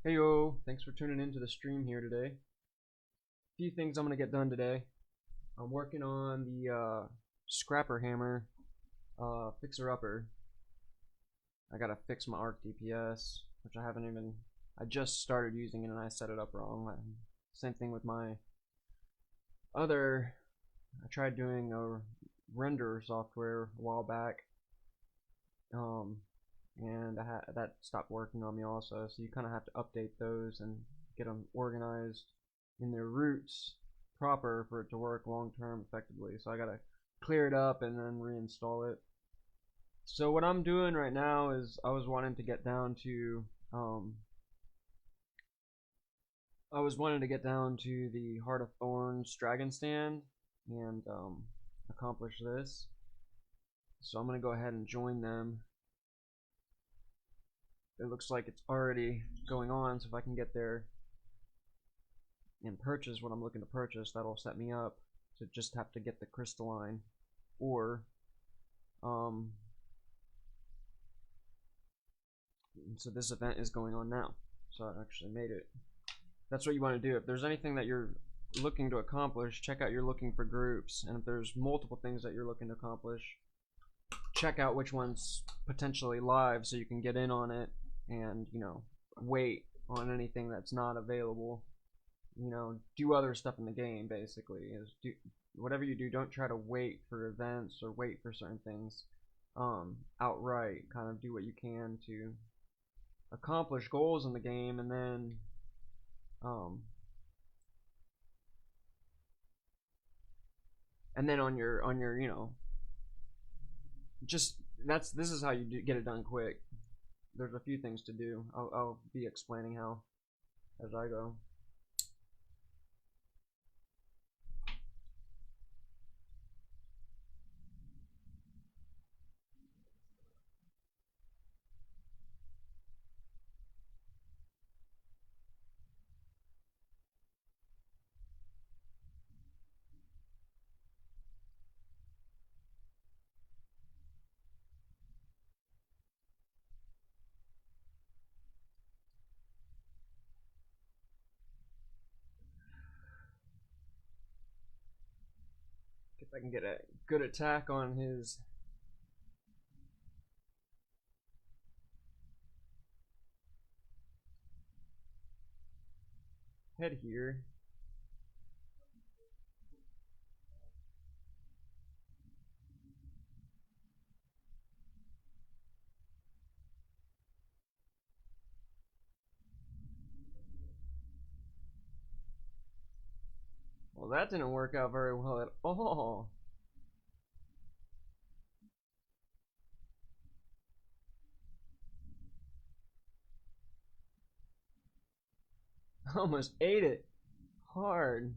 Hey yo, thanks for tuning into the stream here today. A few things I'm gonna get done today. I'm working on the scrapper hammer fixer upper. I gotta fix my arc DPS, which I just started using it and I set it up wrong. Same thing with my other, I tried doing a render software a while back. And that stopped working on me also, so you kind of have to update those and get them organized in their roots proper for it to work long term effectively. So I gotta clear it up and then reinstall it. So what I'm doing right now is I was wanting to get down to the Heart of Thorns Dragon Stand and accomplish this. So I'm gonna go ahead and join them. It looks like it's already going on, so if I can get there and purchase what I'm looking to purchase, that'll set me up to just have to get the crystalline ore. So this event is going on now, so I actually made it. That's what you want to do. If there's anything that you're looking to accomplish, check out you're looking for groups, and if there's multiple things that you're looking to accomplish, check out which one's potentially live so you can get in on it and, you know, wait on anything that's not available. You know, do other stuff in the game, basically. Whatever you do, don't try to wait for events or wait for certain things outright. Kind of do what you can to accomplish goals in the game, and then on your you know, just this is how you get it done quick. There's a few things to do. I'll be explaining how as I go. If I can get a good attack on his head here. Well, that didn't work out very well at all. I almost ate it hard.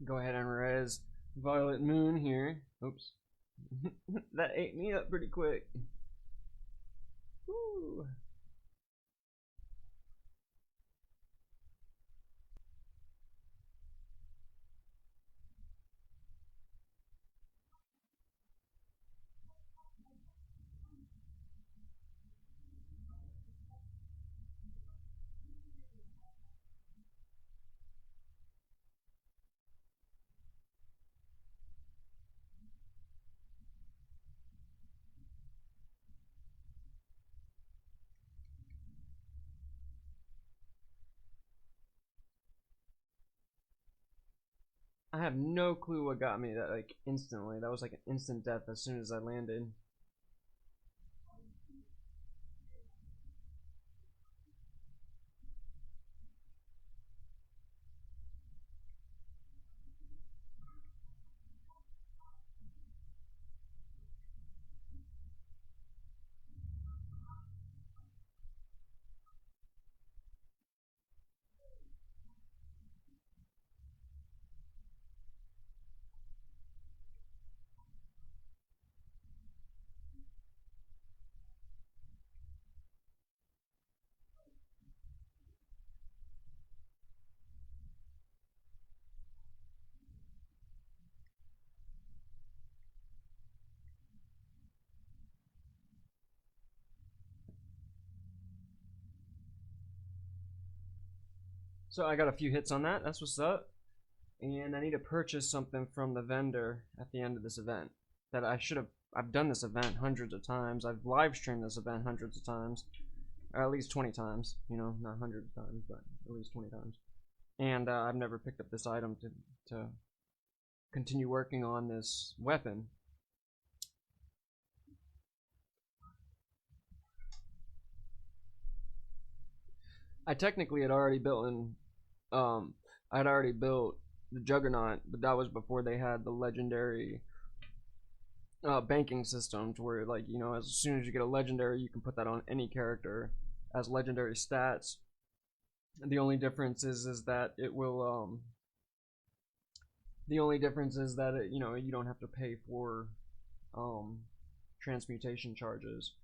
Go ahead and res Violet Moon here. Oops. That ate me up pretty quick. Woo. I have no clue what got me that, like, instantly. That was like an instant death as soon as I landed. So I got a few hits on that. That's what's up. And I need to purchase something from the vendor at the end of this event. That I should have. I've done this event hundreds of times. I've live streamed this event hundreds of times, or at least 20 times. You know, not hundreds of times, but at least 20 times. And I've never picked up this item to continue working on this weapon. I technically had already built I'd already built the Juggernaut, but that was before they had the legendary banking systems where, like, you know, as soon as you get a legendary, you can put that on any character as legendary stats. The only difference is that it will the only difference is that it, you know, you don't have to pay for transmutation charges.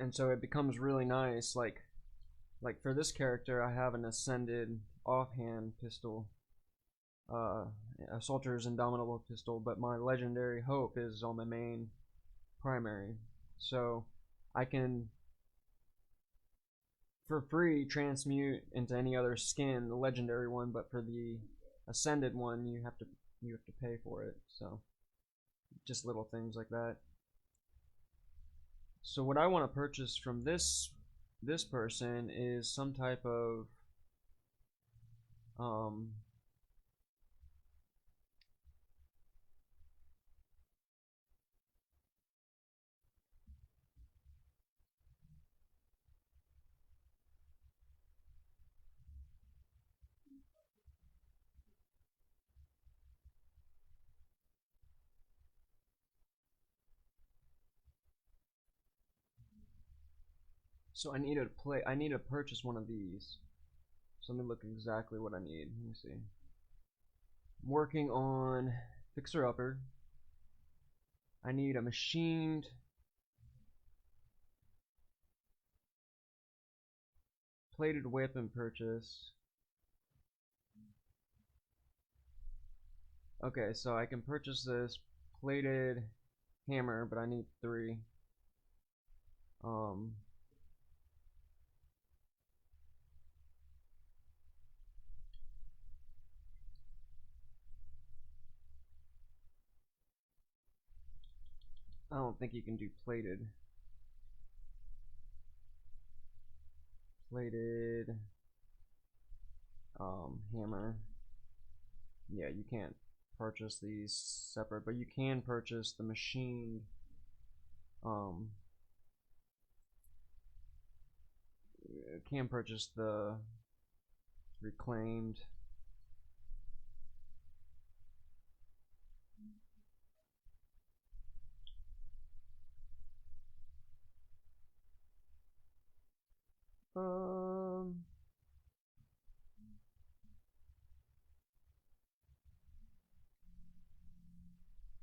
And so it becomes really nice. Like for this character, I have an ascended offhand pistol, a soldier's indomitable pistol, but my legendary hope is on my main primary, so I can for free transmute into any other skin, the legendary one, but for the ascended one you have to pay for it. So just little things like that. So what I want to purchase from this person is some type of so I need to purchase one of these. So let me look exactly what I need. Let me see. I'm working on Fixer Upper. I need a machined plated weapon purchase. Okay, so I can purchase this plated hammer, but I need 3. I don't think you can do plated. Hammer. Yeah, you can't purchase these separate, but you can purchase the machined can purchase the reclaimed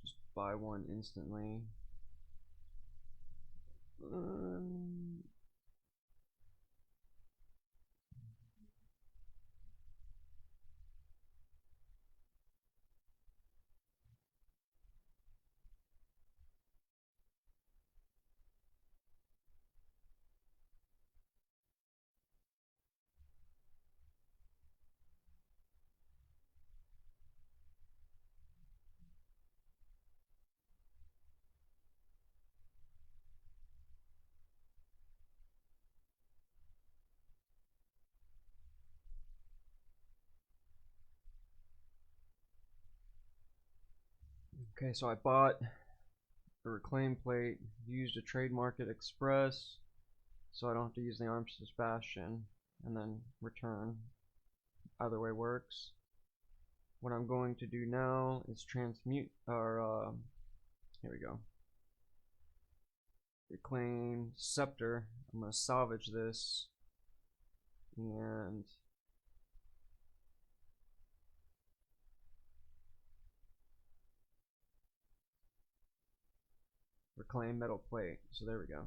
just buy one instantly. Okay, so I bought the reclaim plate, used a trade market express, so I don't have to use the Armistice Bastion, and then return. Either way works. What I'm going to do now is transmute, or here we go. Reclaim scepter. I'm going to salvage this and reclaim metal plate. So there we go.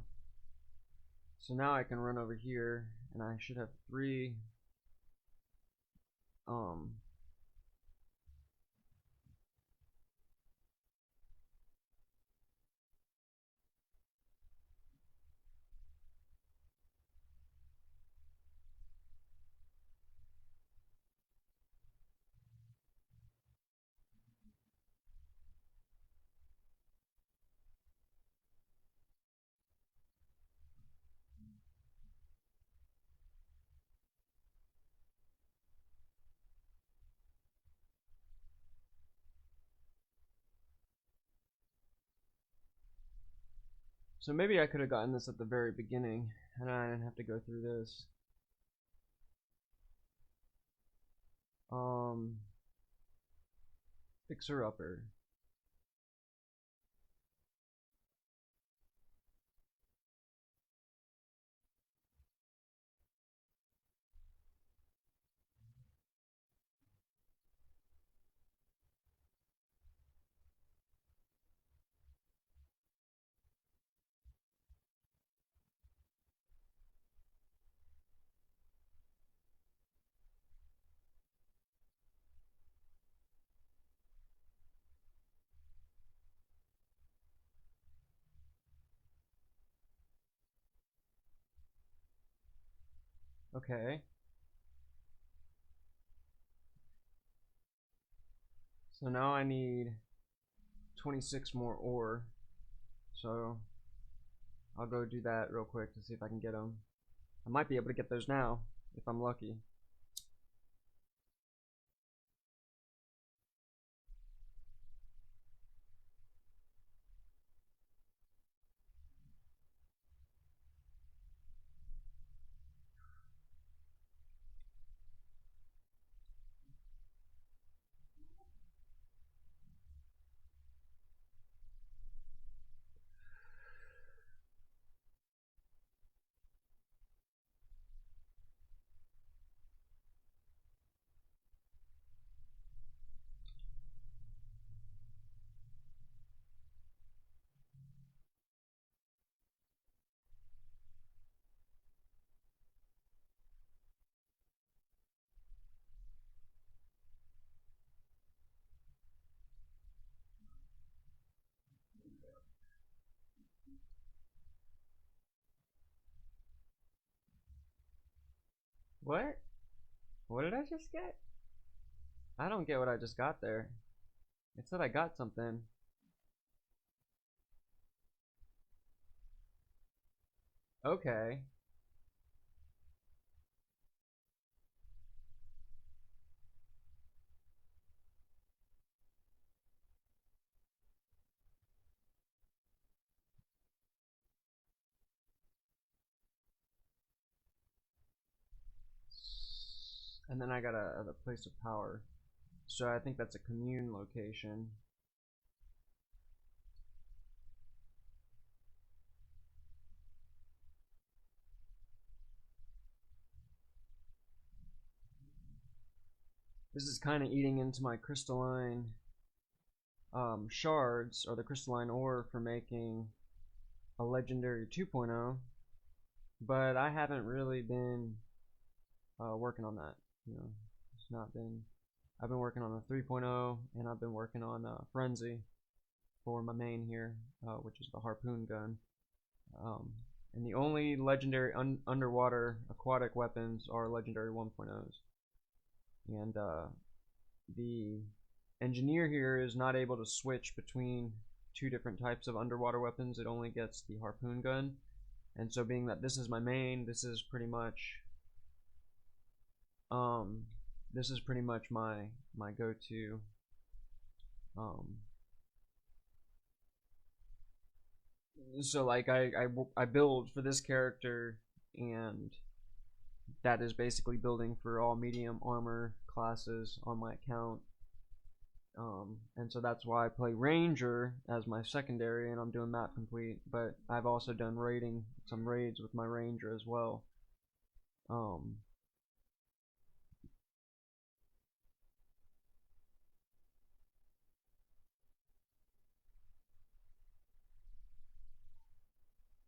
So now I can run over here and I should have 3 So maybe I could have gotten this at the very beginning, and I didn't have to go through this. Fixer upper. Okay. So now I need 26 more ore. So I'll go do that real quick to see if I can get them. I might be able to get those now if I'm lucky. What? What did I just get? I don't get what I just got there. It said I got something. Okay. And then I got a place of power. So I think that's a commune location. This is kind of eating into my crystalline shards, or the crystalline ore, for making a legendary 2.0, but I haven't really been working on that. You know, it's not been. I've been working on a 3.0, and I've been working on Frenzy for my main here, which is the harpoon gun. And the only legendary underwater aquatic weapons are legendary 1.0s. And the engineer here is not able to switch between two different types of underwater weapons. It only gets the harpoon gun. And so being that this is my main, this is pretty much my go-to so like I build for this character, and that is basically building for all medium armor classes on my account. And so that's why I play Ranger as my secondary, and I'm doing map complete, but I've also done some raids with my Ranger as well. Um,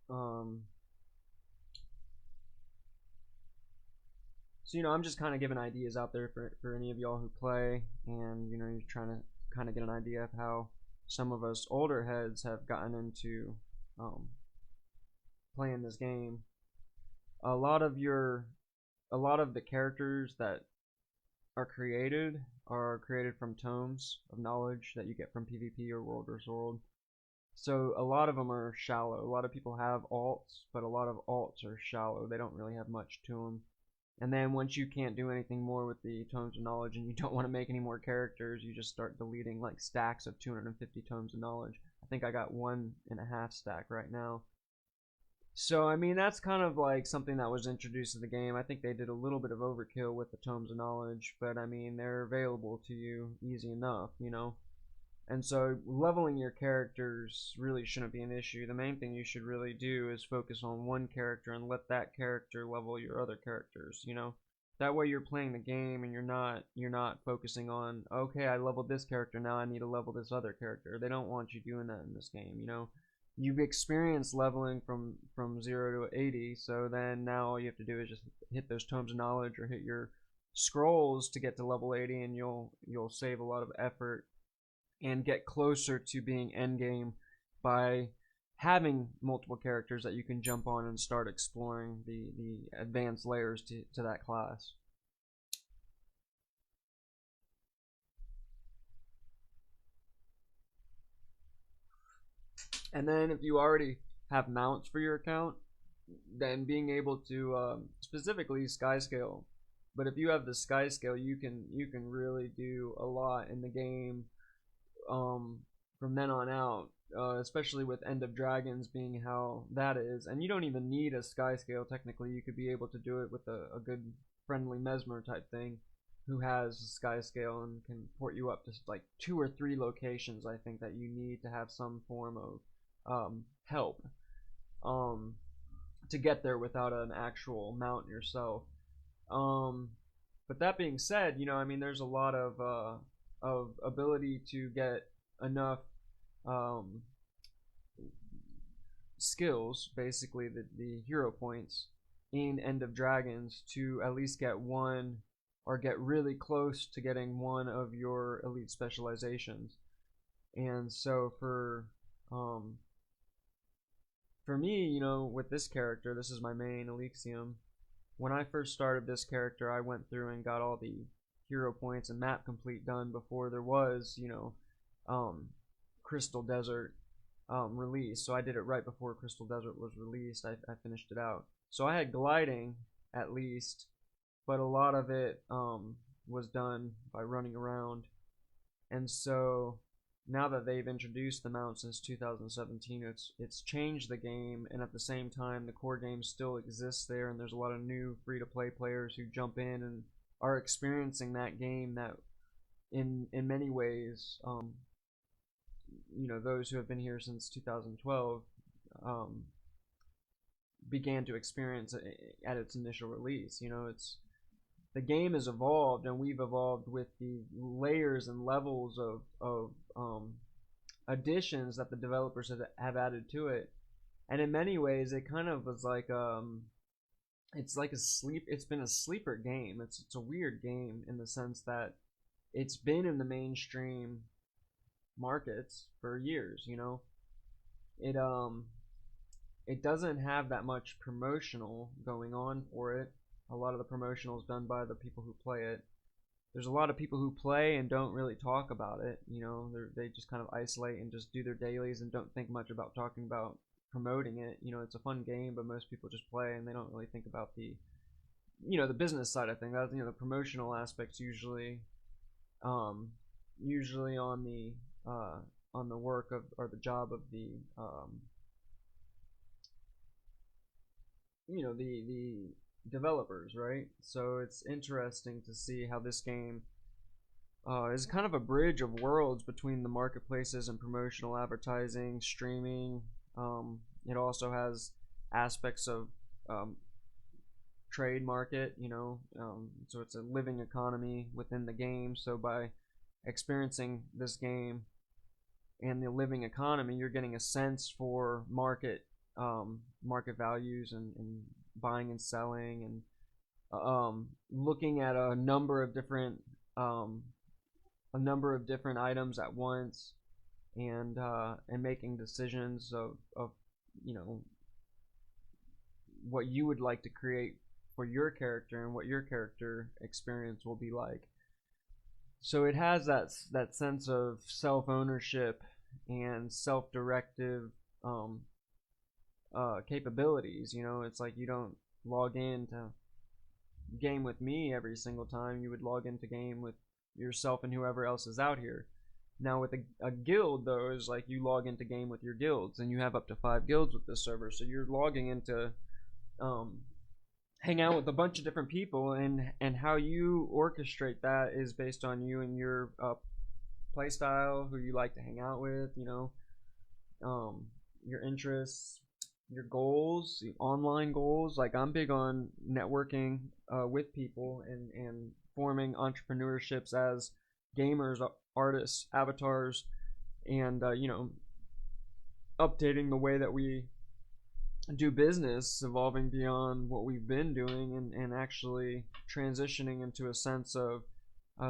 um, so, I'm just kind of giving ideas out there for any of y'all who play, and, you're trying to kind of get an idea of how some of us older heads have gotten into playing this game. A lot of the characters that are created from tomes of knowledge that you get from PvP or World vs. World. So a lot of them are shallow. A lot of people have alts, but a lot of alts are shallow. They don't really have much to them. And then once you can't do anything more with the tomes of knowledge, and you don't want to make any more characters, you just start deleting like stacks of 250 tomes of knowledge. I think I got 1.5 stack right now. So I mean that's kind of like something that was introduced to the game. I think they did a little bit of overkill with the tomes of knowledge, but I mean they're available to you easy enough, you know. And so leveling your characters really shouldn't be an issue. The main thing you should really do is focus on one character and let that character level your other characters, you know. That way you're playing the game and you're not focusing on, okay, I leveled this character, now I need to level this other character. They don't want you doing that in this game, you know. You've experienced leveling from 0 to 80, so then now all you have to do is just hit those tomes of knowledge or hit your scrolls to get to level 80, and you'll save a lot of effort and get closer to being endgame by having multiple characters that you can jump on and start exploring the advanced layers to that class. And then if you already have mounts for your account, then being able to specifically sky scale. But if you have the sky scale, you can really do a lot in the game from then on out, especially with End of Dragons being how that is. And you don't even need a sky scale technically. You could be able to do it with a good friendly Mesmer type thing who has a sky scale and can port you up to like 2 or 3 locations. I think that you need to have some form of help um, to get there without an actual mount yourself. Um, but that being said, you know, I mean, there's a lot of ability to get enough um, skills, basically the hero points in End of Dragons to at least get one or get really close to getting one of your elite specializations. And so um, for me, you know, with this character, this is my main Elixium. When I first started this character, I went through and got all the hero points and map complete done before there was, you know, Crystal Desert released. So I did it right before Crystal Desert was released. I finished it out. So I had gliding at least, but a lot of it was done by running around. And so now that they've introduced the mount since 2017, it's changed the game, and at the same time, the core game still exists there, and there's a lot of new free-to-play players who jump in and are experiencing that game that, in many ways, you know, those who have been here since 2012 um, began to experience at its initial release. You know, it's the game has evolved, and we've evolved with the layers and levels of additions that the developers have added to it. And in many ways, it kind of was like it's like a sleep. It's been a sleeper game. It's a weird game in the sense that it's been in the mainstream markets for years. You know, it doesn't have that much promotional going on for it. A lot of the promotional is done by the people who play it. There's a lot of people who play and don't really talk about it. You know, they just kind of isolate and just do their dailies and don't think much about talking about promoting it. You know, it's a fun game, but most people just play and they don't really think about the, you know, the business side of things. You know, the promotional aspects usually on the work of or the job of the you know, the developers, right? So it's interesting to see how this game is kind of a bridge of worlds between the marketplaces and promotional advertising, streaming. It also has aspects of trade market, you know, so it's a living economy within the game. So by experiencing this game and the living economy, you're getting a sense for market values and buying and selling and looking at a number of different items at once and making decisions of you know what you would like to create for your character and what your character experience will be like. So it has that sense of self-ownership and self-directive capabilities. You know, it's like you don't log in to game with me every single time. You would log into game with yourself and whoever else is out here. Now with a guild though is like you log into game with your guilds, and you have up to 5 guilds with this server, so you're logging into um, hang out with a bunch of different people, and how you orchestrate that is based on you and your play style, who you like to hang out with, your interests, your goals, online goals. Like I'm big on networking with people and forming entrepreneurships as gamers, artists, avatars, and updating the way that we do business, evolving beyond what we've been doing, and actually transitioning into a sense of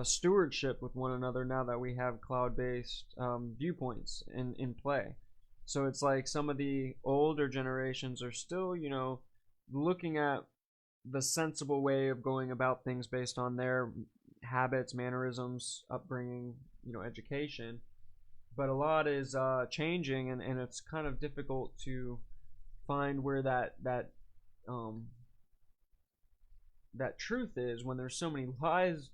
stewardship with one another now that we have cloud-based viewpoints in play. So it's like some of the older generations are still, looking at the sensible way of going about things based on their habits, mannerisms, upbringing, education. But a lot is changing, and it's kind of difficult to find where that truth is when there's so many lies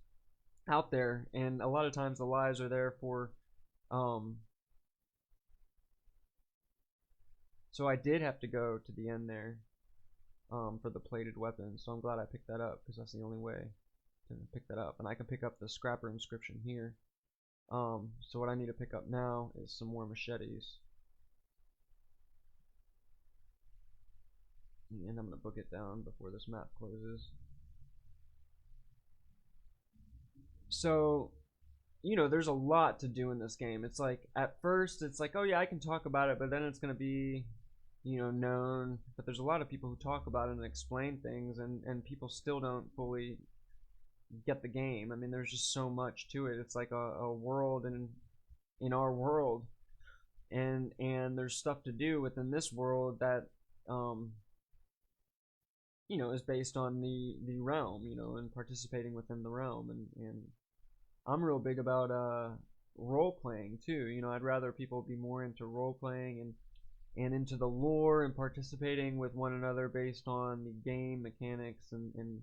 out there, and a lot of times the lies are there for so I did have to go to the end there for the plated weapons, so I'm glad I picked that up, because that's the only way to pick that up. And I can pick up the scrapper inscription here. So what I need to pick up now is some more machetes, and I'm gonna book it down before this map closes. So there's a lot to do in this game. It's like at first it's like, oh yeah, I can talk about it, but then it's gonna be known. But there's a lot of people who talk about it and explain things, and people still don't fully get the game. I mean, there's just so much to it. It's like a world in our world, and there's stuff to do within this world that is based on the realm, and participating within the realm, and I'm real big about role playing too. I'd rather people be more into role playing and into the lore and participating with one another based on the game mechanics and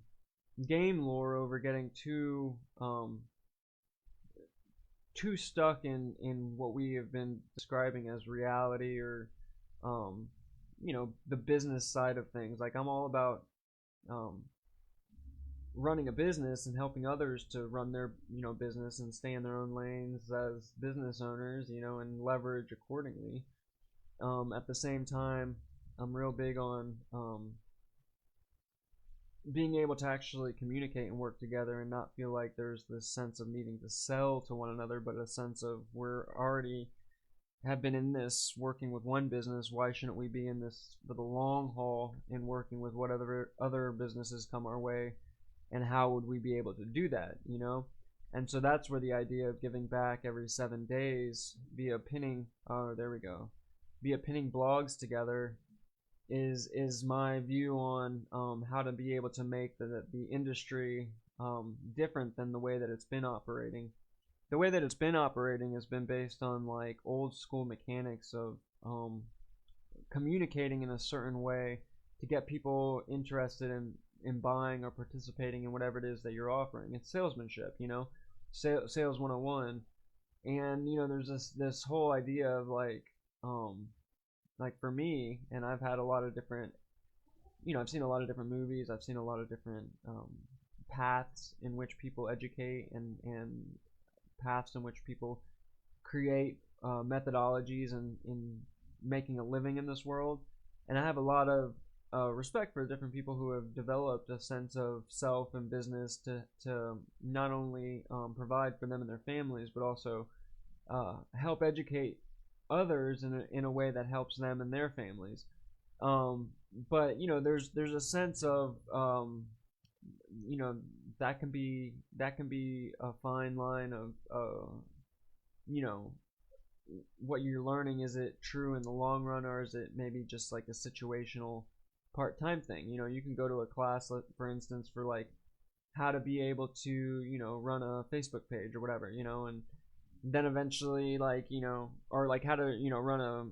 game lore, over getting too stuck in what we have been describing as reality, or the business side of things. Like I'm all about running a business and helping others to run their business and stay in their own lanes as business owners, and leverage accordingly. At the same time, I'm real big on being able to actually communicate and work together, and not feel like there's this sense of needing to sell to one another, but a sense of we're already have been in this working with one business. Why shouldn't we be in this for the long haul and working with whatever other businesses come our way, and how would we be able to do that, And so that's where the idea of giving back every 7 days via pinning, via pinning blogs together is my view on how to be able to make the industry different than the way that it's been operating. The way that it's been operating has been based on like old school mechanics of communicating in a certain way to get people interested in buying or participating in whatever it is that you're offering. It's salesmanship, sales 101. And there's this whole idea of like for me, and I've had a lot of different, I've seen a lot of different movies, I've seen a lot of different paths in which people educate, and paths in which people create methodologies in making a living in this world. And I have a lot of respect for different people who have developed a sense of self and business to not only provide for them and their families, but also help educate others in a way that helps them and their families. But there's a sense of that can be a fine line of what you're learning. Is it true in the long run, or is it maybe just like a situational part-time thing? You can go to a class, for instance, for like how to be able to run a Facebook page or whatever, and then eventually or like how to run a,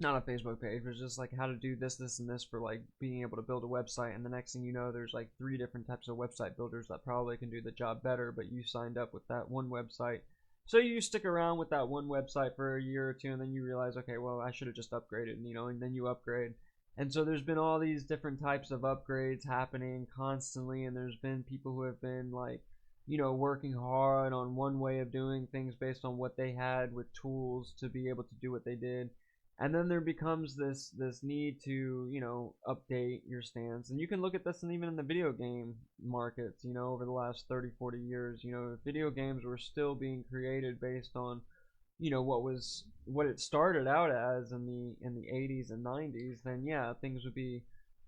not a Facebook page, but just like how to do this and this for like being able to build a website. And the next thing you know, there's like 3 different types of website builders that probably can do the job better, but you signed up with that one website So you stick around with that one website for a year or two, and then you realize, okay, well, I should have just upgraded, and then you upgrade. And so there's been all these different types of upgrades happening constantly, and there's been people who have been like, working hard on one way of doing things based on what they had with tools to be able to do what they did. And then there becomes this need to, update your stance. And you can look at this and even in the video game markets, over the last 30, 40 years, video games were still being created based on, what it started out as in the 80s and 90s. Then yeah, things would be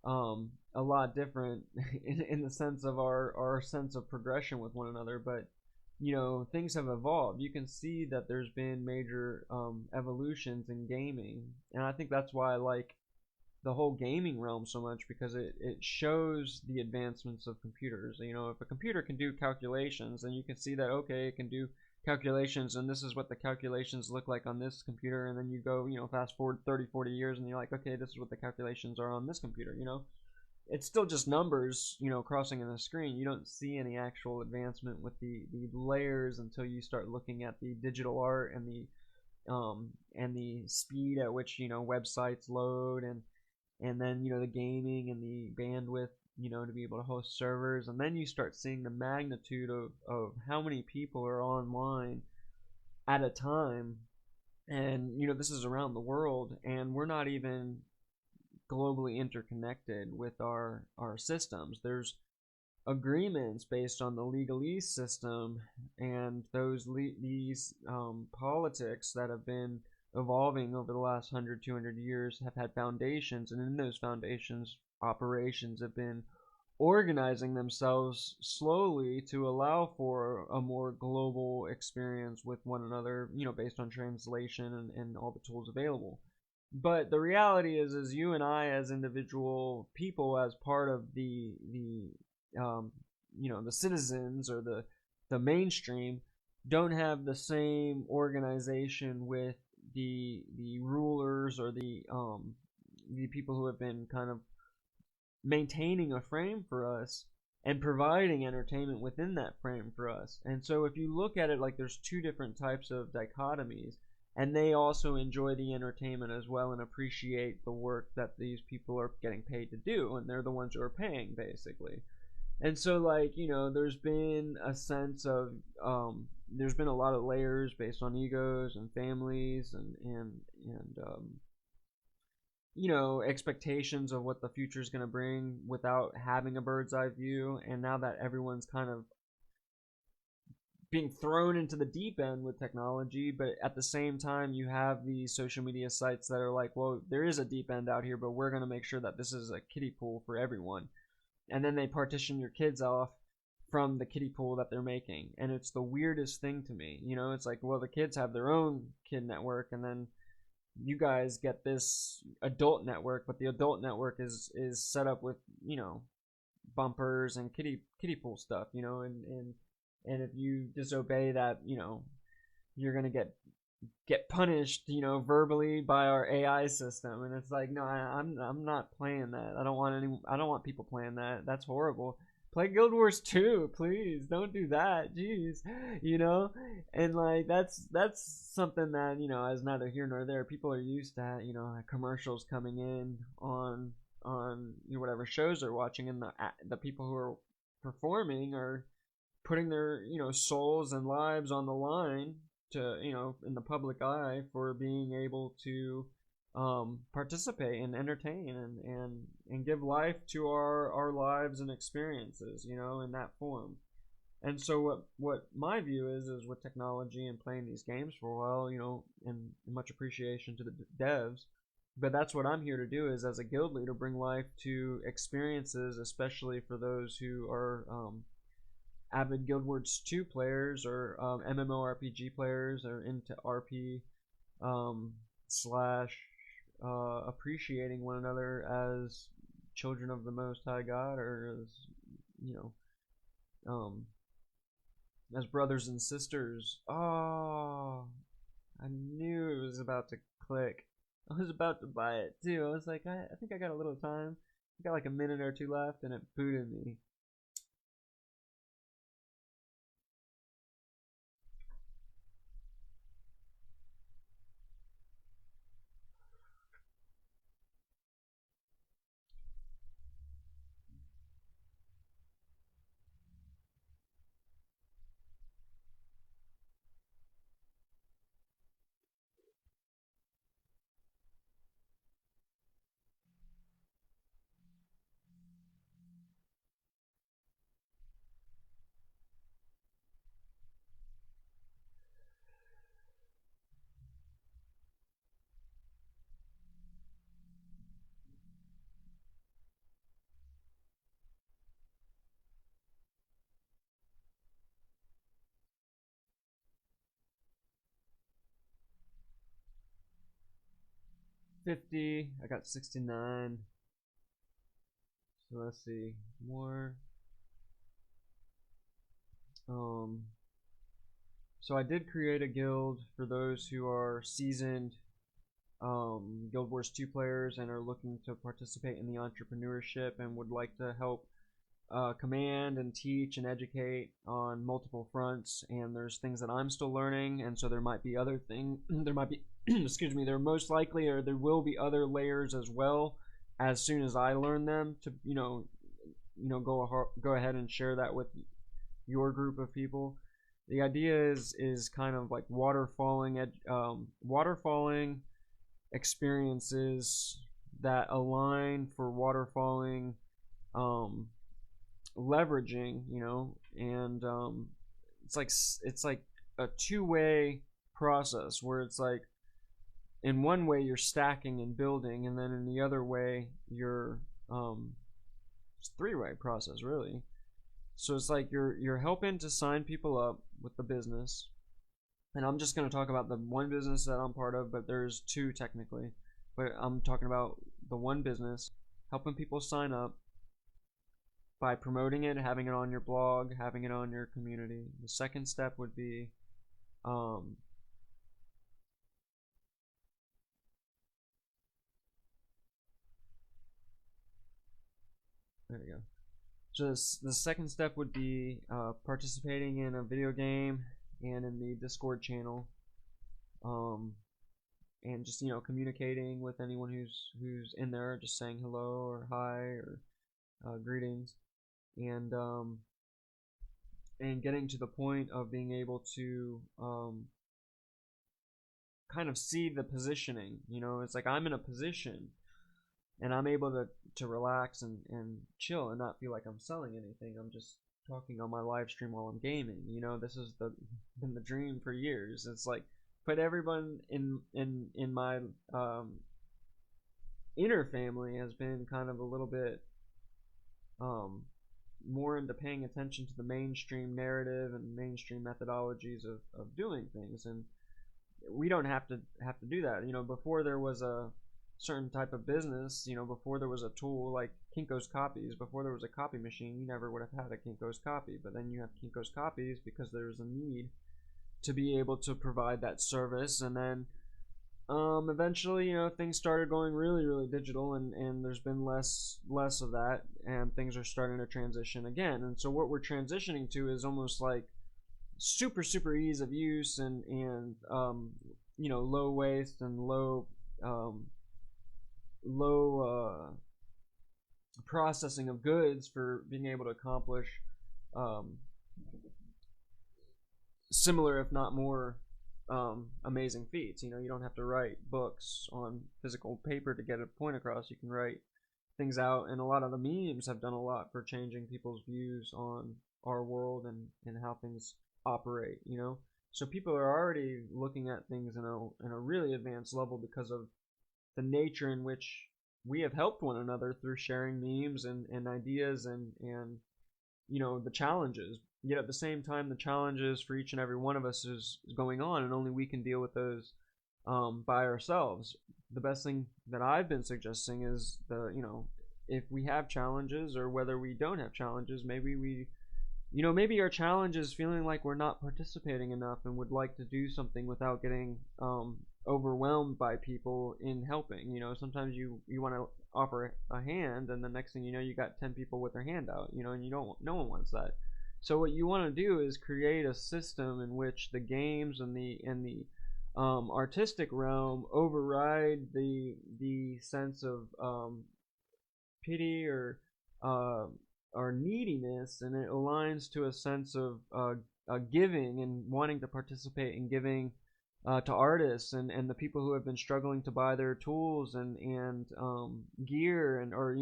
a lot different in the sense of our sense of progression with one another. But things have evolved. You can see that there's been major evolutions in gaming, and I think that's why I like the whole gaming realm so much, because it shows the advancements of computers. If a computer can do calculations, then you can see that, okay, it can do calculations, and this is what the calculations look like on this computer. And then you go, fast forward 30, 40 years, and you're like, okay, this is what the calculations are on this computer. It's still just numbers, crossing in the screen. You don't see any actual advancement with the layers until you start looking at the digital art and the speed at which websites load, and then the gaming and the bandwidth, to be able to host servers. And then you start seeing the magnitude of how many people are online at a time. And this is around the world, and we're not even globally interconnected with our systems. There's agreements based on the legalese system, and these politics that have been evolving over the last 100, 200 years have had foundations, and in those foundations, operations have been organizing themselves slowly to allow for a more global experience with one another, based on translation and all the tools available. But the reality is you and I, as individual people, as part of the the citizens or the mainstream, don't have the same organization with the rulers or the people who have been kind of maintaining a frame for us and providing entertainment within that frame for us. And so if you look at it like there's two different types of dichotomies, and they also enjoy the entertainment as well and appreciate the work that these people are getting paid to do, and they're the ones who are paying, basically. And so, there's been a sense of there's been a lot of layers based on egos and families and expectations of what the future is going to bring without having a bird's eye view. And now that everyone's kind of being thrown into the deep end with technology, but at the same time you have these social media sites that are like, well, there is a deep end out here, but we're going to make sure that this is a kiddie pool for everyone. And then they partition your kids off from the kiddie pool that they're making, and it's the weirdest thing to me. It's like, well, the kids have their own kid network, and then you guys get this adult network, but the adult network is set up with bumpers and kiddie pool stuff, and if you disobey that, you're gonna get punished, verbally by our AI system. And it's like, no, I'm not playing that. I don't want people playing that. That's horrible. Play Guild Wars 2, please. Don't do that. Jeez, And like that's something that is neither here nor there. People are used to commercials coming in on whatever shows they're watching, and the people who are performing are putting their souls and lives on the line to in the public eye for being able to participate and entertain and give life to our lives and experiences in that form. And so what my view is with technology and playing these games for a while, and much appreciation to the devs, but that's what I'm here to do, is as a guild leader, bring life to experiences, especially for those who are avid Guild Wars 2 players or MMORPG players, or into RP slash appreciating one another as children of the Most High God, or as brothers and sisters. Oh, I knew it was about to click. I was about to buy it too. I was like, I think I got a little time. I got like a minute or two left, and it booted me. 50. I got 69. So let's see more. So I did create a guild for those who are seasoned Guild Wars 2 players and are looking to participate in the entrepreneurship and would like to help command and teach and educate on multiple fronts. And there's things that I'm still learning, and so there might be other things. There might be, excuse me. There most likely, or there will be other layers as well. As soon as I learn them, to go ahead and share that with your group of people. The idea is kind of like waterfalling experiences that align for waterfalling leveraging, and it's like a two-way process where it's like in one way you're stacking and building, and then in the other way you're it's a three-way process really. So it's like you're helping to sign people up with the business. And I'm just going to talk about the one business that I'm part of, but there's two technically. But I'm talking about the one business, helping people sign up by promoting it, having it on your blog, having it on your community. The second step would be there you go. So the second step would be participating in a video game and in the Discord channel, and just communicating with anyone who's in there, just saying hello or hi or greetings, and getting to the point of being able to kind of see the positioning. It's like I'm in a position and I'm able to relax and chill and not feel like I'm selling anything. I'm just talking on my live stream while I'm gaming. This has been the dream for years. It's like put everyone in my inner family has been kind of a little bit more into paying attention to the mainstream narrative and mainstream methodologies of doing things, and we don't have to do that. Before there was a certain type of business, before there was a tool like Kinko's Copies, before there was a copy machine, you never would have had a Kinko's Copy. But then you have Kinko's Copies because there's a need to be able to provide that service. And then eventually, things started going really, really digital, and there's been less of that, and things are starting to transition again. And so what we're transitioning to is almost like super ease of use and low waste and low processing of goods for being able to accomplish similar, if not more, amazing feats. You don't have to write books on physical paper to get a point across. You can write things out, and a lot of the memes have done a lot for changing people's views on our world and how things operate. So people are already looking at things in a really advanced level because of the nature in which we have helped one another through sharing memes and ideas and the challenges. Yet at the same time, the challenges for each and every one of us is going on, and only we can deal with those by ourselves. The best thing that I've been suggesting is if we have challenges or whether we don't have challenges, maybe maybe our challenge is feeling like we're not participating enough and would like to do something without getting overwhelmed by people in helping. Sometimes you want to offer a hand, and the next thing you know, you got 10 people with their hand out, and no one wants that. So what you want to do is create a system in which the games and the artistic realm override the sense of pity or neediness, and it aligns to a sense of giving and wanting to participate in giving to artists and the people who have been struggling to buy their tools and gear or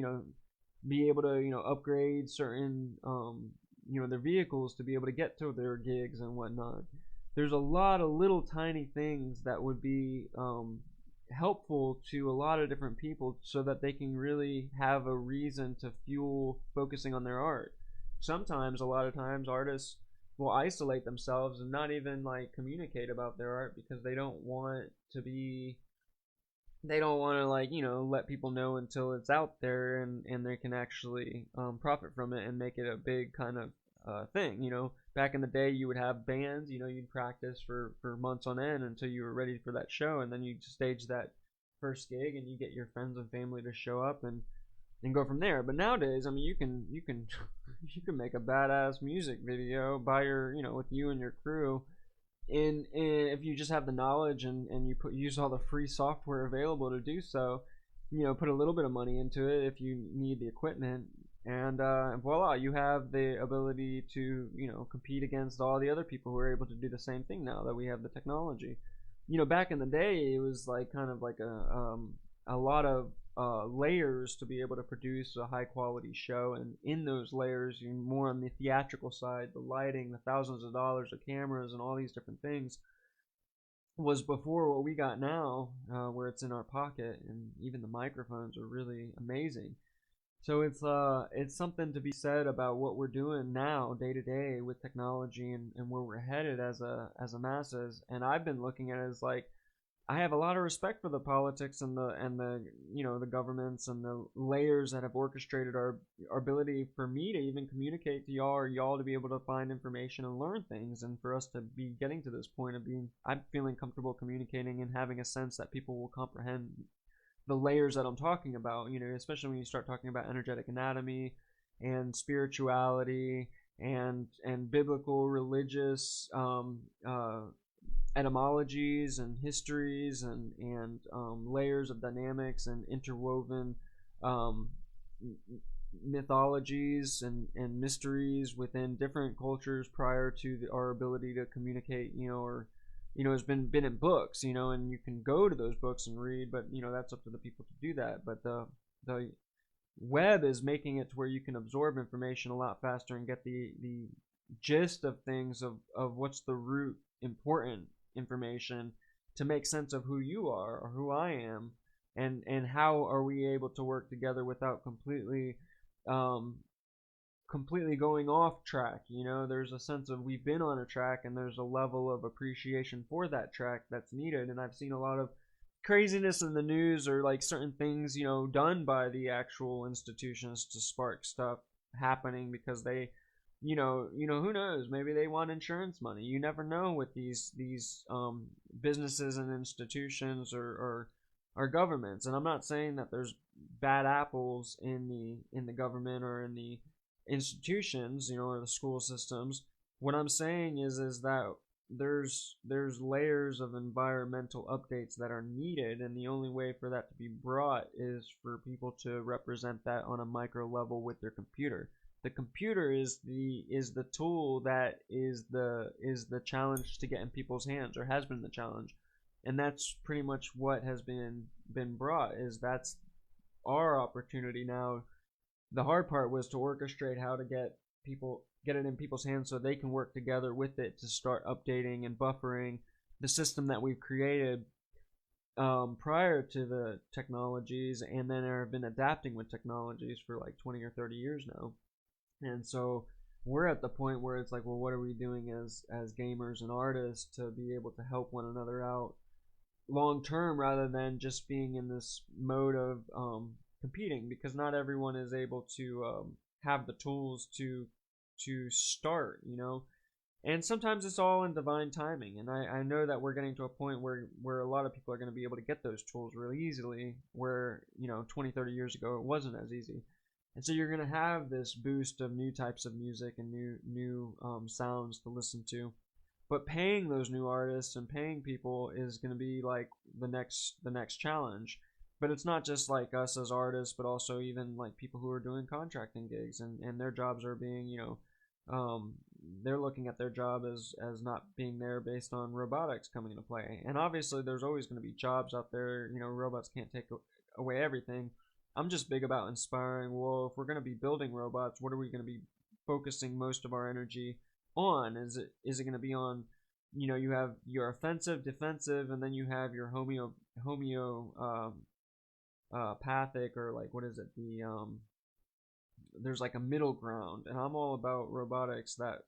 be able to upgrade certain their vehicles to be able to get to their gigs and whatnot. There's a lot of little tiny things that would be helpful to a lot of different people so that they can really have a reason to fuel focusing on their art. A lot of times artists will isolate themselves and not even communicate about their art because they don't want to be they don't want to, like, let people know until it's out there, and they can actually profit from it and make it a big kind of thing. Back in the day, you would have bands. You'd practice for months on end until you were ready for that show, and then you stage that first gig, and you get your friends and family to show up, and go from there. But nowadays, I mean, you can you can make a badass music video by with you and your crew, and if you just have the knowledge, and you use all the free software available to do so. Put a little bit of money into it if you need the equipment, and voila, you have the ability to compete against all the other people who are able to do the same thing now that we have the technology. Back in the day, it was like kind of like a lot of layers to be able to produce a high quality show, and in those layers, you're more on the theatrical side, the lighting, the thousands of dollars of cameras, and all these different things was before what we got now, where it's in our pocket, and even the microphones are really amazing. So it's something to be said about what we're doing now, day to day, with technology, and where we're headed as a masses. And I've been looking at it as like, I have a lot of respect for the politics and the the governments and the layers that have orchestrated our ability for me to even communicate to y'all, or y'all to be able to find information and learn things, and for us to be getting to this point of I'm feeling comfortable communicating and having a sense that people will comprehend the layers that I'm talking about. Especially when you start talking about energetic anatomy and spirituality and biblical religious etymologies and histories and layers of dynamics and interwoven um, mythologies and mysteries within different cultures prior to our ability to communicate, or has been in books, and you can go to those books and read, but that's up to the people to do that. But the web is making it to where you can absorb information a lot faster and get the gist of things, of what's the root important information, to make sense of who you are or who I am, and how are we able to work together without completely going off track. There's a sense of we've been on a track, and there's a level of appreciation for that track that's needed. And I've seen a lot of craziness in the news, or like certain things done by the actual institutions to spark stuff happening, because they who knows, maybe they want insurance money. You never know with these businesses and institutions, or governments. And I'm not saying that there's bad apples in the government or in the institutions, or the school systems. What I'm saying is that there's layers of environmental updates that are needed, and the only way for that to be brought is for people to represent that on a micro level with their computer. The computer is the tool that is the challenge to get in people's hands, or has been the challenge, and that's pretty much what has been brought. That's our opportunity now. The hard part was to orchestrate how to get it in people's hands so they can work together with it to start updating and buffering the system that we've created prior to the technologies, and then have been adapting with technologies for like 20 or 30 years now. And so we're at the point where it's like, well, what are we doing as gamers and artists to be able to help one another out long term, rather than just being in this mode of competing, because not everyone is able to have the tools to start, and sometimes it's all in divine timing. And I know that we're getting to a point where a lot of people are going to be able to get those tools really easily, where 20, 30 years ago it wasn't as easy. And so you're going to have this boost of new types of music and new sounds to listen to. But paying those new artists and paying people is going to be like the next challenge. But it's not just like us as artists, but also even like people who are doing contracting gigs, and their jobs are being, they're looking at their job as not being there based on robotics coming into play. And obviously there's always going to be jobs out there, robots can't take away everything. I'm just big about inspiring. Well, if we're going to be building robots, what are we going to be focusing most of our energy on? Is it going to be on, you have your offensive, defensive, and then you have your pathic, or like, what is it? There's like a middle ground, and I'm all about robotics that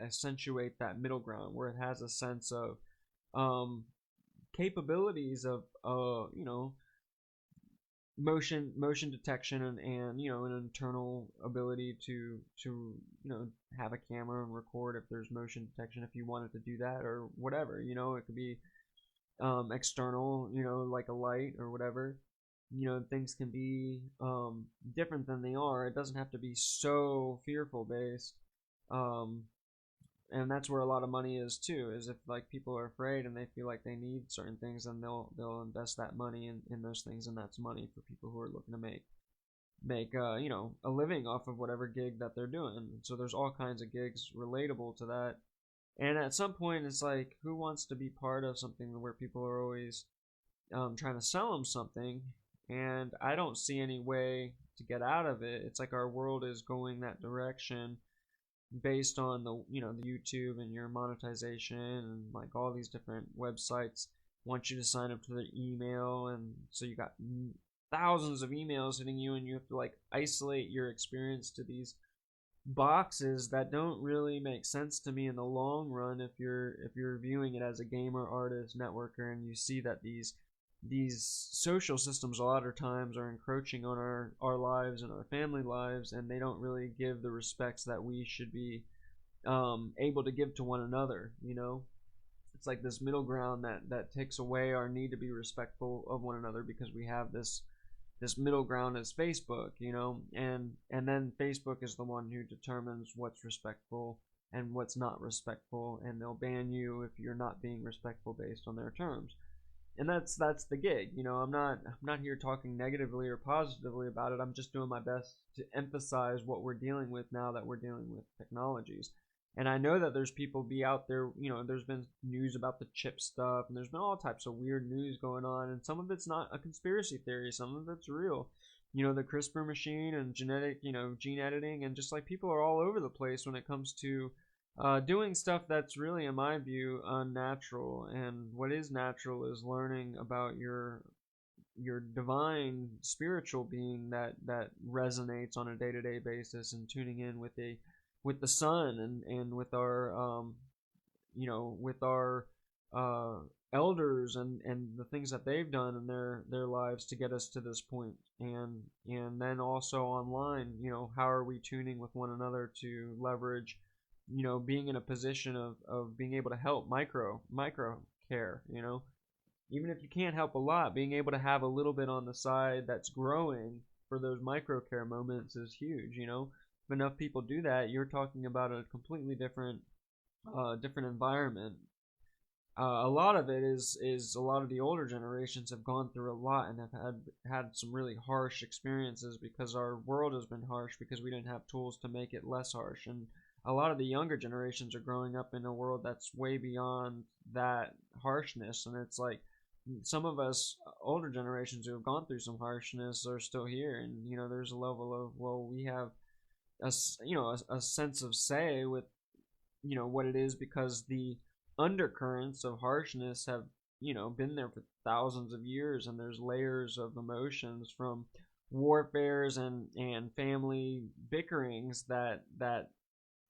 accentuate that middle ground, where it has a sense of capabilities of motion detection, and an internal ability to have a camera and record if there's motion detection, if you wanted to do that, or whatever. It could be external, like a light or whatever. Things can be different than they are. It doesn't have to be so fearful based. And that's where a lot of money is too, is if like people are afraid and they feel like they need certain things, then they'll invest that money in those things, and that's money for people who are looking to make a living off of whatever gig that they're doing. So there's all kinds of gigs relatable to that. And at some point it's like, who wants to be part of something where people are always trying to sell them something? And I don't see any way to get out of it. It's like our world is going that direction based on the YouTube and your monetization, and like all these different websites want you to sign up to their email, and so you got thousands of emails hitting you, and you have to like isolate your experience to these boxes that don't really make sense to me in the long run. If you're viewing it as a gamer, artist, networker, and you see that these social systems a lot of times are encroaching on our lives and our family lives, and they don't really give the respects that we should be able to give to one another. It's like this middle ground that takes away our need to be respectful of one another, because we have this middle ground as Facebook, and then Facebook is the one who determines what's respectful and what's not respectful, and they'll ban you if you're not being respectful based on their terms. And that's the gig. I'm not here talking negatively or positively about it. I'm just doing my best to emphasize what we're dealing with now that we're dealing with technologies. And I know that there's people be out there, there's been news about the chip stuff, and there's been all types of weird news going on, and some of it's not a conspiracy theory, some of it's real. The CRISPR machine and genetic, gene editing, and just like people are all over the place when it comes to doing stuff that's really, in my view, unnatural. And what is natural is learning about your divine spiritual being that resonates on a day-to-day basis, and tuning in with the sun, and with our with our elders, and the things that they've done in their lives to get us to this point. And then also online, how are we tuning with one another to leverage being in a position of being able to help micro care. Even if you can't help a lot, being able to have a little bit on the side that's growing for those micro care moments is huge. If enough people do that, you're talking about a completely different environment. A lot of it is a lot of the older generations have gone through a lot, and have had some really harsh experiences, because our world has been harsh, because we didn't have tools to make it less harsh. And a lot of the younger generations are growing up in a world that's way beyond that harshness. And it's like, some of us older generations who have gone through some harshness are still here, and there's a level of, well, we have a sense of say with what it is, because the undercurrents of harshness have been there for thousands of years, and there's layers of emotions from warfares and family bickerings that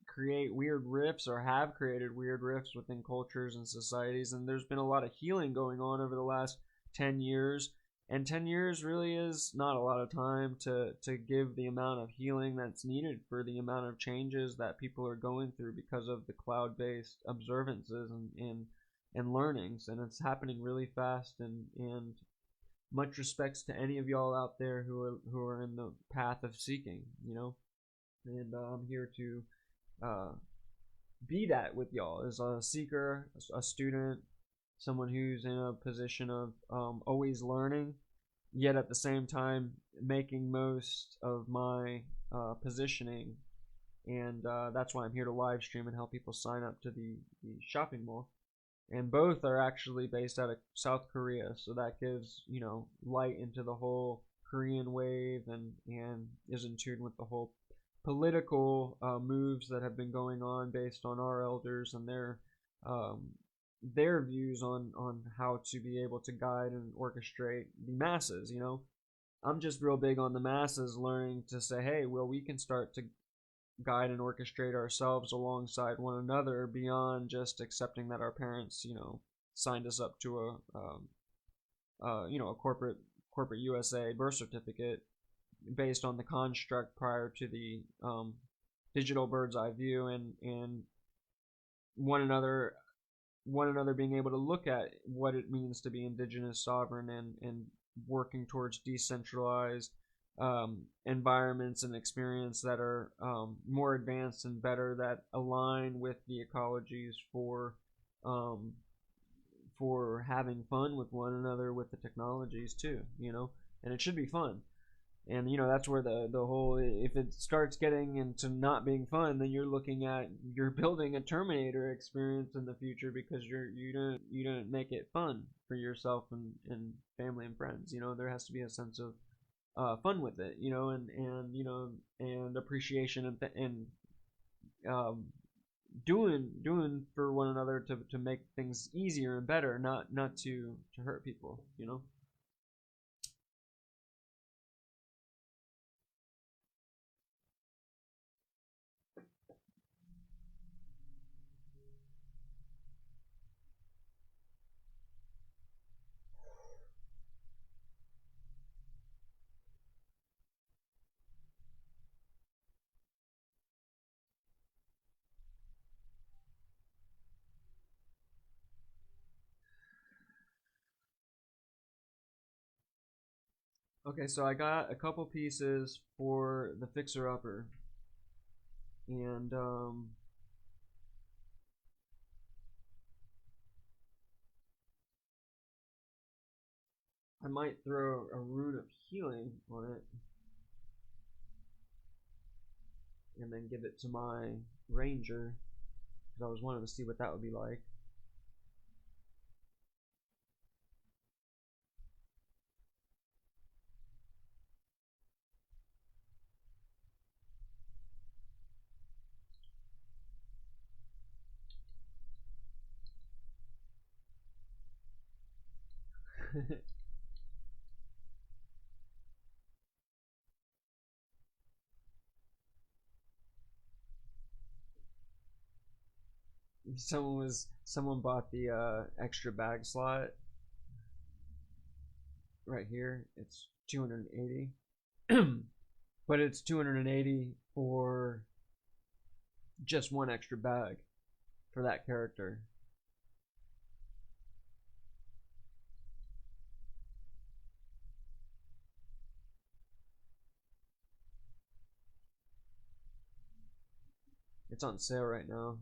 create weird rifts, or have created weird rifts within cultures and societies. And there's been a lot of healing going on over the last 10 years, and 10 years really is not a lot of time to give the amount of healing that's needed for the amount of changes that people are going through because of the cloud-based observances and learnings. And it's happening really fast, and much respects to any of y'all out there who are in the path of seeking, and I'm here to be that with y'all, as a seeker, a student, someone who's in a position of always learning, yet at the same time making most of my positioning. And that's why I'm here to live stream and help people sign up to the shopping mall. And both are actually based out of South Korea, so that gives light into the whole Korean wave, and is in tune with the whole political moves that have been going on based on our elders and their views on how to be able to guide and orchestrate the masses. I'm just real big on the masses learning to say, hey, well, we can start to guide and orchestrate ourselves alongside one another, beyond just accepting that our parents signed us up to a corporate corporate USA birth certificate based on the construct prior to the digital bird's eye view, and one another being able to look at what it means to be indigenous, sovereign, and working towards decentralized environments and experience that are more advanced and better, that align with the ecologies for having fun with one another with the technologies too, and it should be fun. And that's where the whole, if it starts getting into not being fun, then you're building a Terminator experience in the future, because you don't make it fun for yourself and family and friends. There has to be a sense of fun with it, and appreciation, and doing for one another to make things easier and better, not to hurt people. Okay, so I got a couple pieces for the fixer upper, and I might throw a rune of healing on it, and then give it to my ranger, because I was wanting to see what that would be like. Someone bought the extra bag slot right here. It's 280, but it's 280 for just one extra bag for that character. It's on sale right now.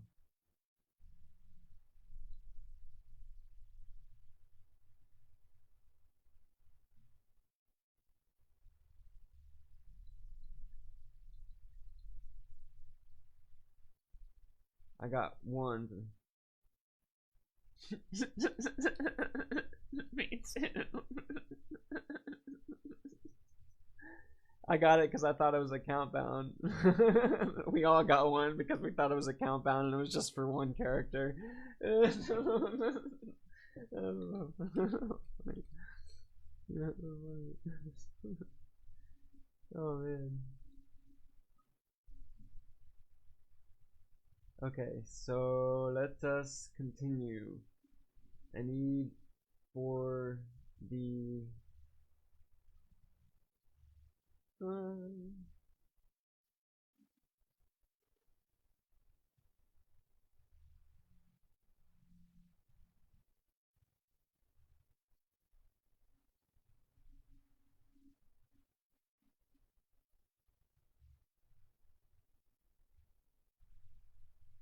I got one. Me too. I got it because I thought it was account bound. We all got one because we thought it was account bound, and it was just for one character. Oh man. Okay, so let us continue. I need for the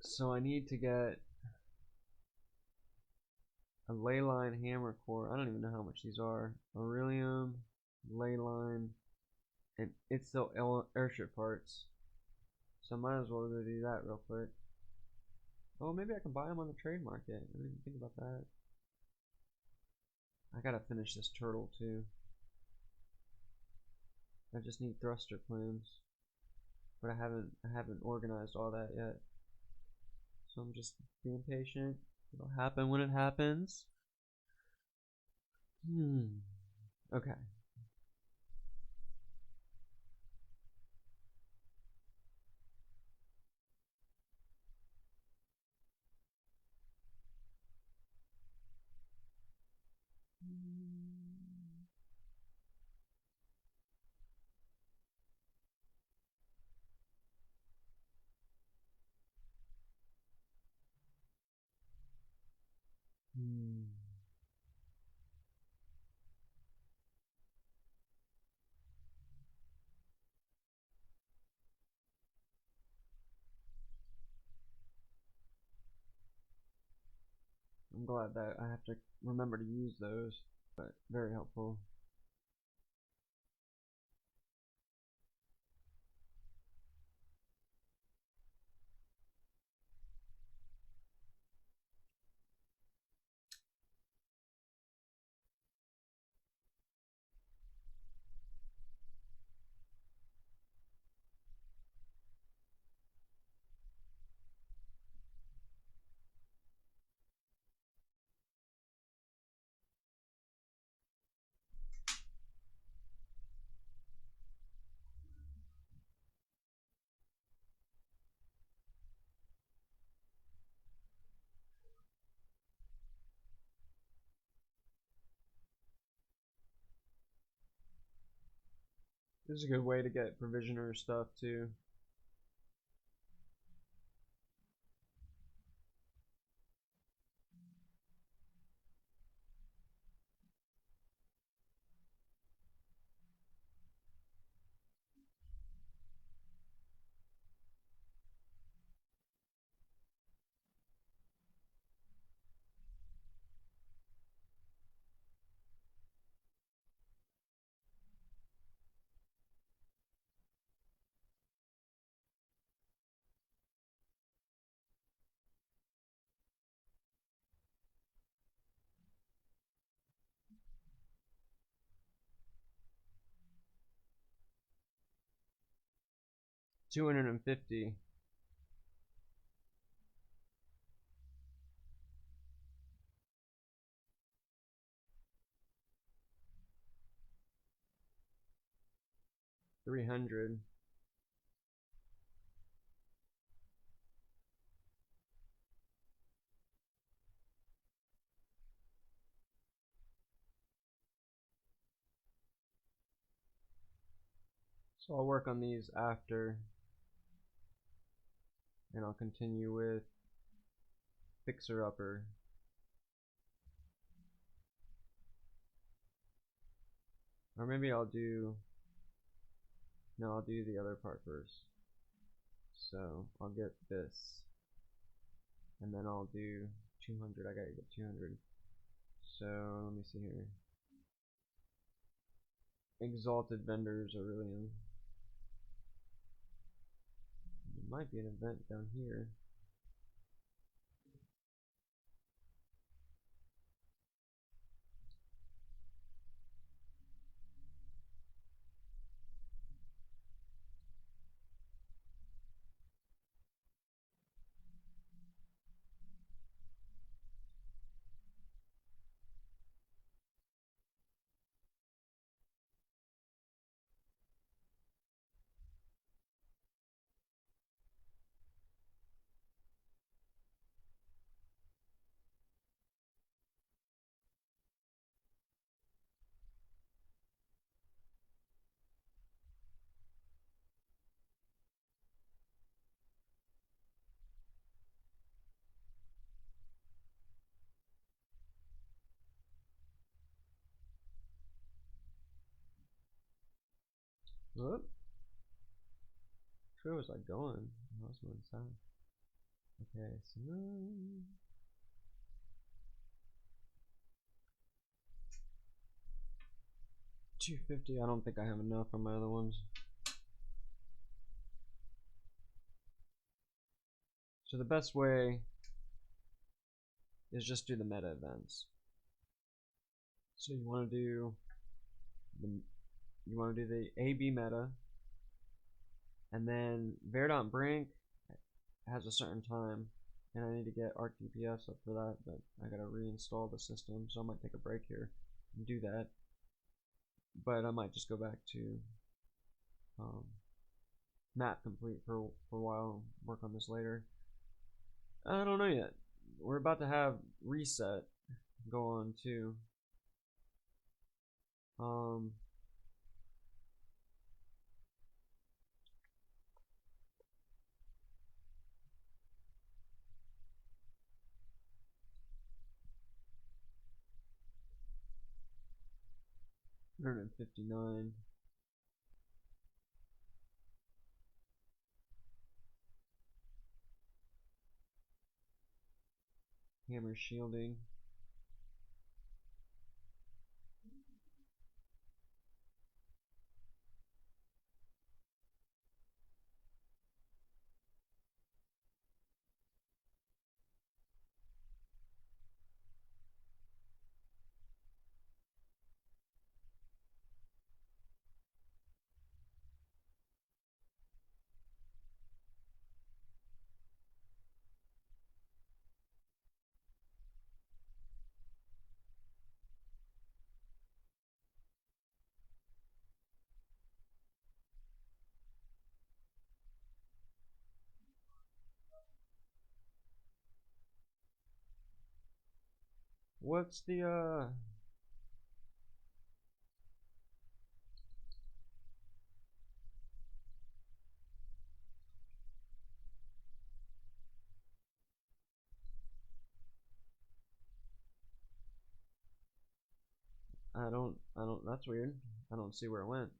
so I need to get a leyline hammer core. I don't even know how much these are. Beryllium, leyline, and it's still airship parts. So I might as well go do that real quick. Oh, maybe I can buy them on the trade market. I didn't even think about that. I gotta finish this turtle too. I just need thruster plumes, but I haven't organized all that yet. So I'm just being patient. It'll happen when it happens. Okay. I'm glad that I have to remember to use those, but very helpful. This is a good way to get provisioner stuff too. $250. $300. So I'll work on these after, and I'll continue with Fixer Upper. Or maybe I'll do, no, I'll do the other part first. So I'll get this, and then I'll do 200. I gotta get 200. So let me see here. Exalted vendors are really in. There might be an event down here. Whoop. Where was I going? I was going south. Okay, so 250. I don't think I have enough on my other ones. So the best way is just do the meta events. So you want to do the AB meta, and then Verdant Brink has a certain time, and I need to get Arc DPS up for that, but I gotta reinstall the system, so I might take a break here and do that. But I might just go back to map complete for a while, work on this later. I don't know yet. We're about to have reset go on too. $159. Hammer shielding. What's the I don't that's weird. I don't see where it went.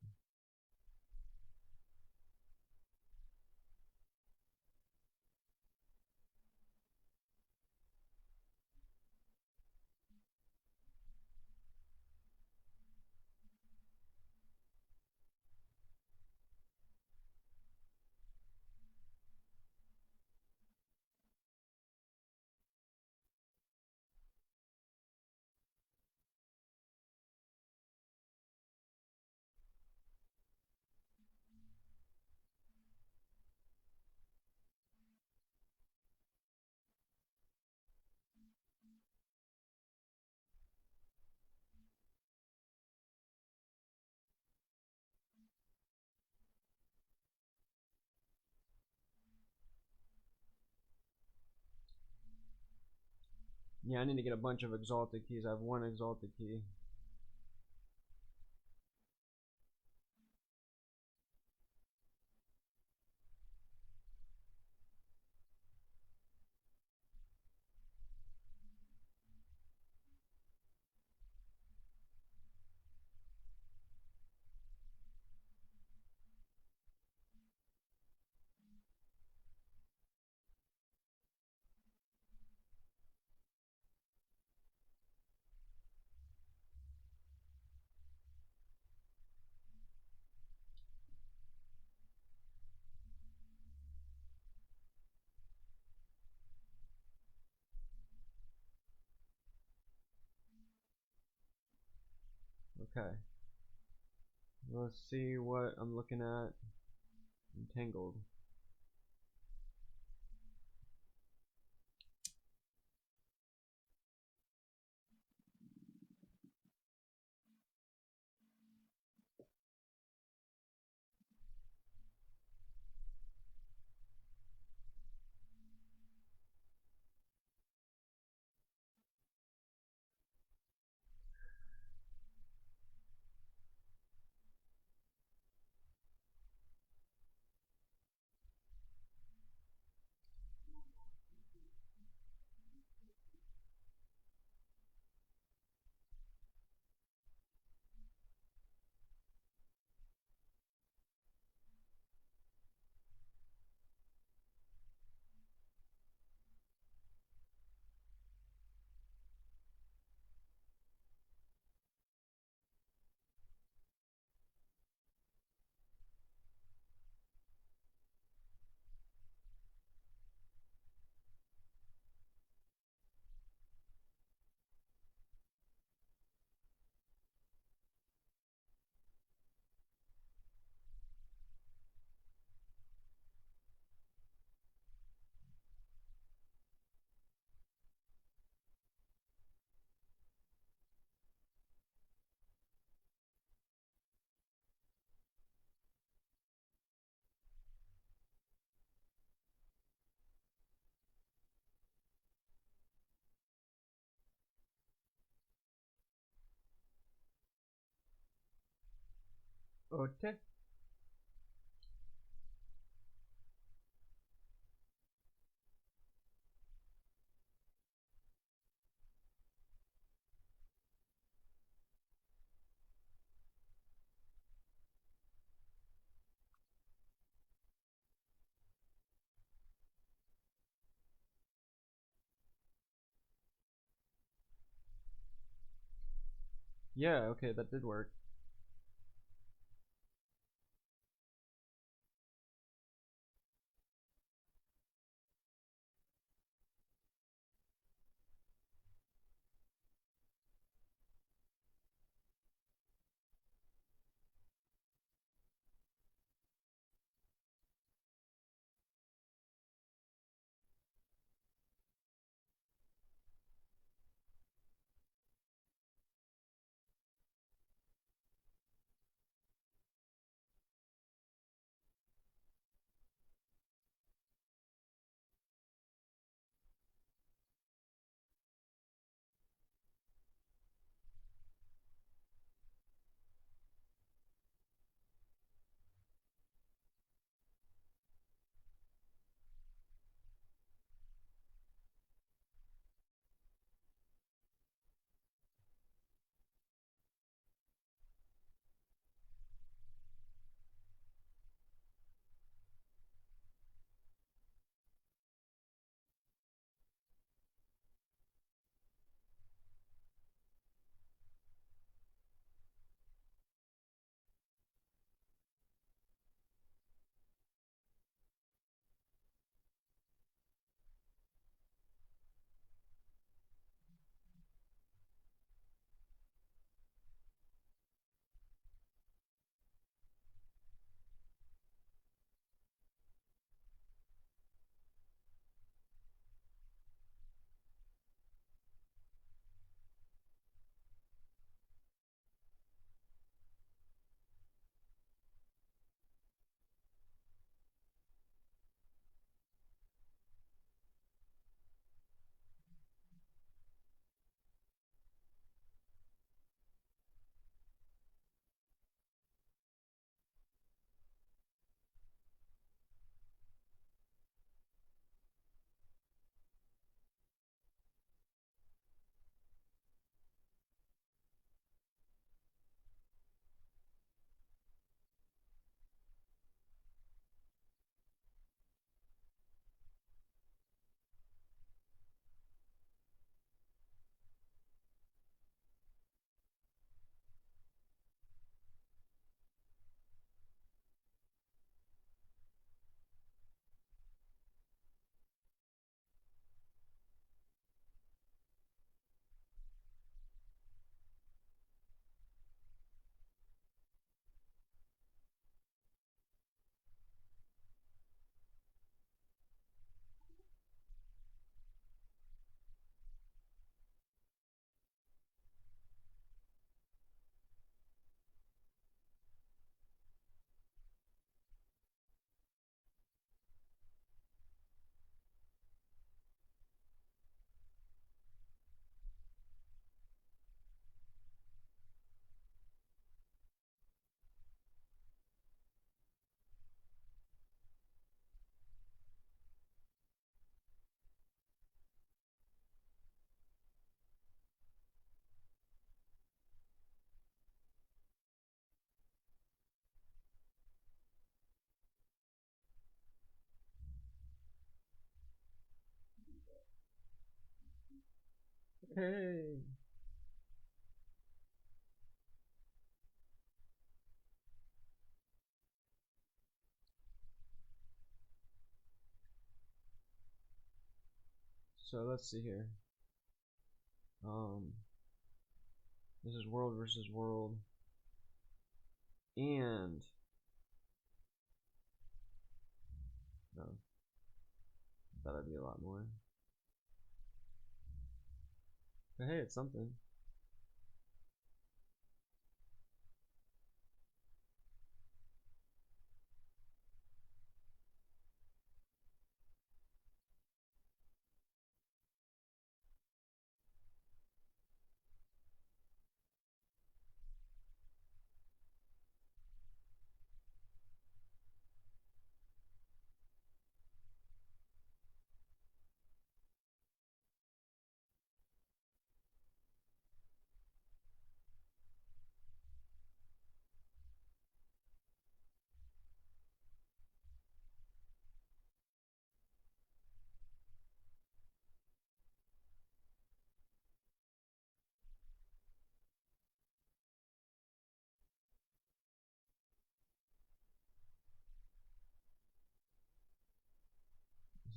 Yeah, I need to get a bunch of exalted keys. I have one exalted key. Okay. Let's see what I'm looking at. Entangled. Okay. Yeah, okay, that did work. Hey. So let's see here. Um, this is world versus world, and no, that'd be a lot more. But hey, it's something.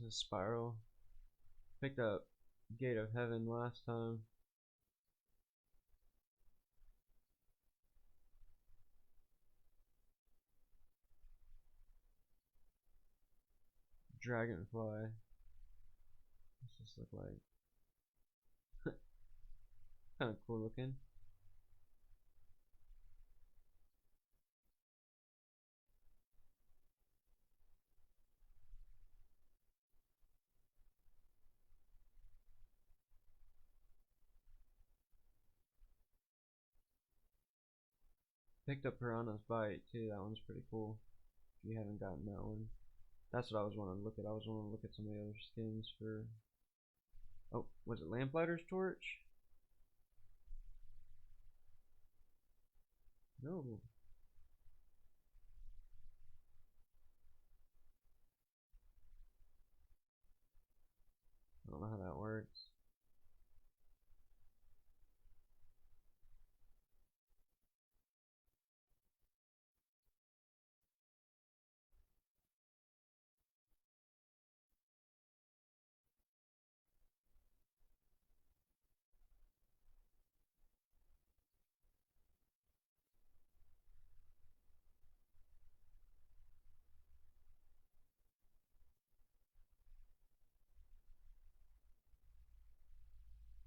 a spiral. Picked up Gate of Heaven last time. Dragonfly. What's this look like? Kind of cool looking. Picked up Piranha's Bite too. That one's pretty cool. If you haven't gotten that one, that's what I was wanting to look at. I was wanting to look at some of the other skins for. Oh, was it Lamplighter's Torch? No. I don't know how that works.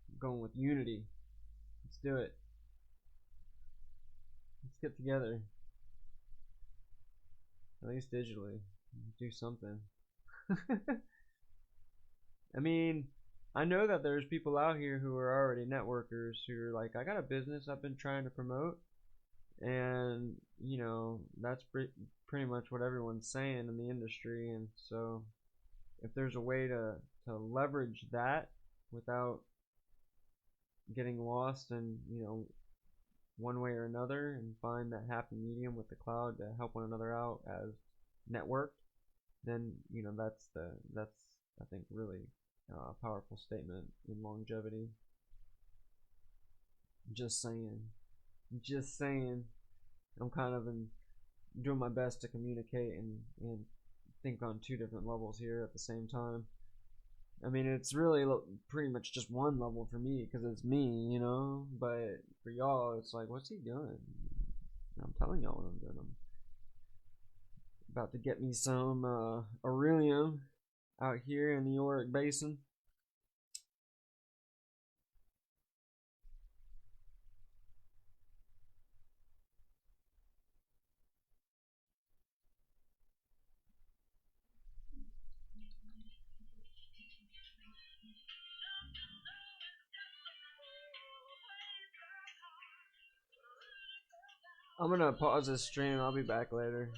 I'm going with Unity. Let's do it. Let's get together. At least digitally. Do something. I mean, I know that there's people out here who are already networkers who are like, I got a business I've been trying to promote, and you know that's pretty much what everyone's saying in the industry. And so, if there's a way to leverage that without getting lost in one way or another, and find that happy medium with the cloud to help one another out as networked, then that's I think really a powerful statement in longevity. Just saying, just saying. I'm kind of doing my best to communicate and think on two different levels here at the same time. I mean, it's really pretty much just one level for me because it's me, but for y'all, it's like, what's he doing? I'm telling y'all what I'm doing. I'm about to get me some Aurelium out here in the Yorick Basin. I'm gonna pause this stream. I'll be back later.